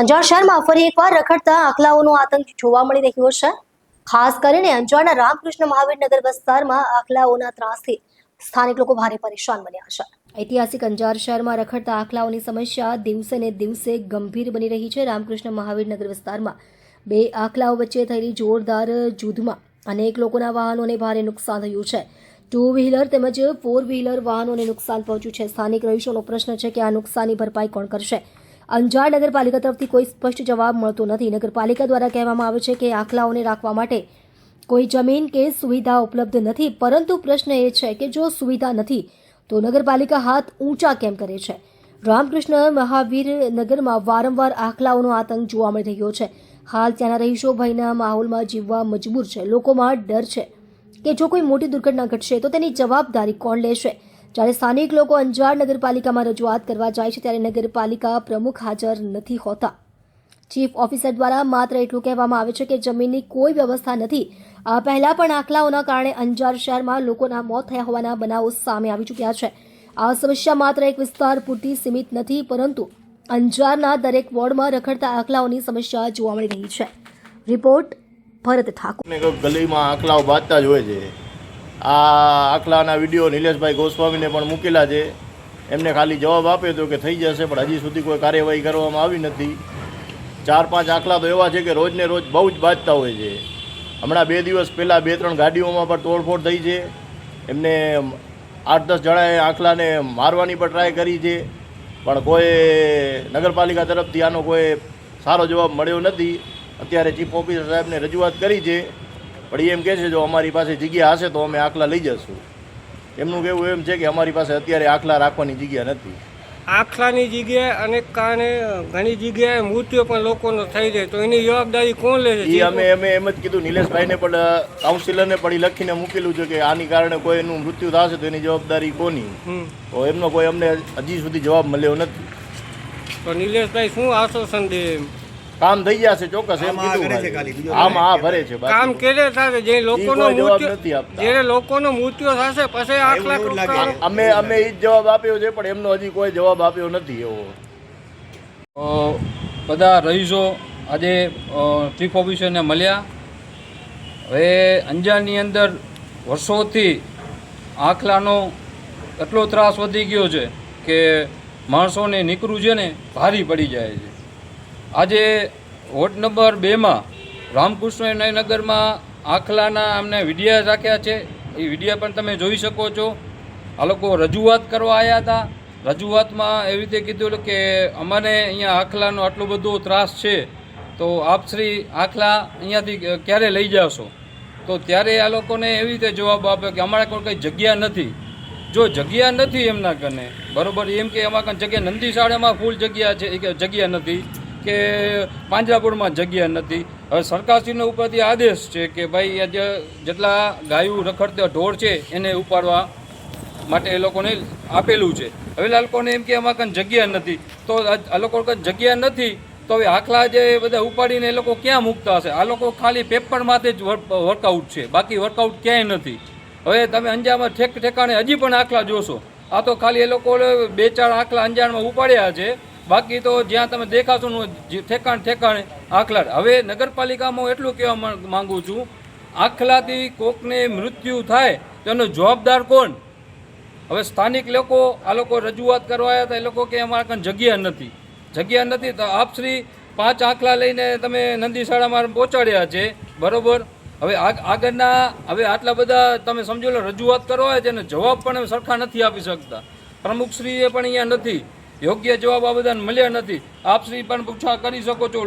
અંજાર શહેરમાં ફરી એકવાર રખડતા આખલાઓનો આતંક જોવા મળી રહ્યો છે। ખાસ કરીને અંજારના રામકૃષ્ણ મહાવીર નગર વિસ્તારમાં આખલાઓના ત્રાસથી સ્થાનિક લોકો ભારે પરેશાન બન્યા છે। ઐતિહાસિક અંજાર શહેરમાં રખડતા આખલાઓની સમસ્યા દિવસે ને દિવસે ગંભીર બની રહી છે। રામકૃષ્ણ મહાવીર નગર વિસ્તારમાં બે આખલાઓ વચ્ચે થયેલી જોરદાર જૂથમાં અનેક લોકોના વાહનોને ભારે નુકસાન થયું છે। 2 વ્હીલર તેમજ 4 વ્હીલર વાહનોને નુકસાન પહોંચ્યું છે। સ્થાનિક રહીશોનો પ્રશ્ન છે કે આ નુકસાનની ભરપાઈ કોણ કરશે। અંજાર નગરપાલિકા તરફથી કોઈ સ્પષ્ટ જવાબ મળતો નથી। નગરપાલિકા દ્વારા કહેવામાં આવે છે કે આખલાઓને રાખવા માટે કોઈ જમીન કે સુવિધા ઉપલબ્ધ નથી, પરંતુ પ્રશ્ન એ છે કે જો સુવિધા નથી તો નગરપાલિકા હાથ ઊંચા કેમ કરે છે। રામકૃષ્ણ મહાવીર નગરમાં વારંવાર આખલાઓનો આતંક જોવા મળી રહ્યો છે। હાલ ત્યાંના રહીશો ભયના માહોલમાં જીવવા મજબૂર છે। લોકોમાં ડર છે કે જો કોઈ મોટી દુર્ઘટના ઘટશે તો તેની જવાબદારી કોણ લેશે। જ્યારે સ્થાનિક લોકો અંજાર નગરપાલિકામાં રજૂઆત કરવા જાય છે ત્યારે નગરપાલિકા પ્રમુખ હાજર નથી હોતા। ચીફ ઓફિસર દ્વારા માત્ર એટલું કહેવામાં આવે છે કે જમીનની કોઈ વ્યવસ્થા નથી। આ પહેલા પણ આખલાઓના કારણે અંજાર શહેરમાં લોકોના મોત થયા હોવાના બનાવો સામે આવી ચૂક્યા છે। આ સમસ્યા માત્ર એક વિસ્તાર પૂરતી સીમિત નથી, પરંતુ અંજારના દરેક વોર્ડમાં રખડતા આખલાઓની સમસ્યા જોવા મળી રહી છે। રિપોર્ટ ભરત ઠાકોર। ગલીમાં આખલાઓ બાજતા જ હોય છે। આ આખલાના વિડીયો નિલેશભાઈ ગોસ્વામીને પણ મૂકેલા છે। એમને ખાલી જવાબ આપ્યો હતો કે થઈ જશે, પણ હજી સુધી કોઈ કાર્યવાહી કરવામાં આવી નથી। 4-5 આખલા તો એવા છે કે રોજને રોજ બહુ જ બાજતા હોય છે। હમણાં 2 દિવસ પહેલાં 2-3 ગાડીઓમાં પણ તોડફોડ થઈ છે। એમને 8-10 જણાએ આખલાને મારવાની પણ ટ્રાય કરી છે, પણ કોઈ નગરપાલિકા તરફથી આનો કોઈ સારો જવાબ મળ્યો નથી। અત્યારે ચીફ ઓફિસર સાહેબને રજૂઆત કરી છે, પણ એમ કહે છે જો અમારી પાસે જગ્યા હશે તો અમે આખલા લઈ જશું। એમનું કહેવું એમ છે કે અમારી પાસે અત્યારે આખલા રાખવાની જગ્યા નથી। આખલાની જગ્યાએ અનેક કારણે ઘણી જગ્યાએ મૃત્યુ પણ લોકોનો થઈ જાય, તો એની જવાબદારી કોણ લે છે? અમે એમ જ કીધું, નિલેશભાઈને પણ કાઉન્સિલરને પણ લખીને મૂકેલું છે કે આની કારણે કોઈ એનું મૃત્યુ થશે તો એની જવાબદારી કોની? તો એમનો કોઈ અમને હજી સુધી જવાબ મળ્યો નથી। તો નિલેશભાઈ શું આશ્વાસન દે? કામ થઈ જશે ચોક્કસ એમ કીધું। આમાં આ ભરે છે, કામ કેરે થશે જે લોકોનો મૃત્યુ, જ્યારે લોકોનો મૃત્યુ થશે પછી આખલા અમે એ જ જવાબ આપ્યો છે, પણ એમનો હજી કોઈ જવાબ આપ્યો નથી એવો। બધા રહીશો આજે ચીફ ઓફિસરને મળ્યા। હવે અંજારની અંદર વર્ષોથી આખલાનો એટલો ત્રાસ વધી ગયો છે કે માણસોને નીકળવું છે ને ભારી પડી જાય છે। આજે વોર્ડ નંબર 2માં રામકૃષ્ણ નગરમાં આખલાના અમને વિડીયા રાખ્યા છે। એ વિડીયા પણ તમે જોઈ શકો છો। આ લોકો રજૂઆત કરવા આવ્યા હતા। રજૂઆતમાં એવી રીતે કીધું કે અમને અહીંયા આખલાનો આટલો બધો ત્રાસ છે, તો આપ શ્રી આખલા અહીંયાથી ક્યારે લઈ જશો? તો ત્યારે આ લોકોને એવી રીતે જવાબ આપ્યો કે અમારા કોઈ કંઈ જગ્યા નથી। જો જગ્યા નથી એમના કને, બરાબર, એમ કે અમારા કને જગ્યા નંદીશાળામાં ફૂલ જગ્યા છે, એ કે જગ્યા નથી, કે પાંજરાપોળમાં જગ્યા નથી। હવે સરકારશ્રીનો ઉપરથી આદેશ છે કે ભાઈ આજે જેટલા ગાયું રખડતા ઢોર છે એને ઉપાડવા માટે એ લોકોને આપેલું છે। હવે આ લોકોને એમ કે અમારા કાંઈ જગ્યા નથી, તો આ લોકો કાંઈ જગ્યા નથી તો હવે આખલા જે બધા ઉપાડીને એ લોકો ક્યાં મૂકતા હશે? આ લોકો ખાલી પેપર માટે જ વર્કઆઉટ છે, બાકી વર્કઆઉટ ક્યાંય નથી। હવે તમે અંજારમાં ઠેકાણે હજી પણ આખલા જોશો। આ તો ખાલી એ લોકો 2-4 આખલા અંજારમાં ઉપાડ્યા છે, બાકી તો જ્યાં તમે દેખાશો ઠેકાણે આખલા। હવે નગરપાલિકામાં એટલું કહેવા માંગુ છું, આખલાથી કોકને મૃત્યુ થાય તો એનો જવાબદાર કોણ? હવે સ્થાનિક લોકો આ લોકો રજૂઆત કરવા આવ્યા હતા, એ લોકો કે અમારા કાંઈ જગ્યા નથી, તો આપ શ્રી 5 આખલા લઈને તમે નંદીશાળામાં પહોંચાડ્યા છે, બરાબર। હવે આગળના હવે આટલા બધા તમે સમજો લો રજૂઆત કરવા આવે છે અને જવાબ પણ સરખા નથી આપી શકતા। પ્રમુખશ્રીએ પણ અહીંયા નથી, યોગ્ય જવાબ આ બધાને મળ્યા નથી। આપ શ્રી પણ પૂછા કરી શકો છો।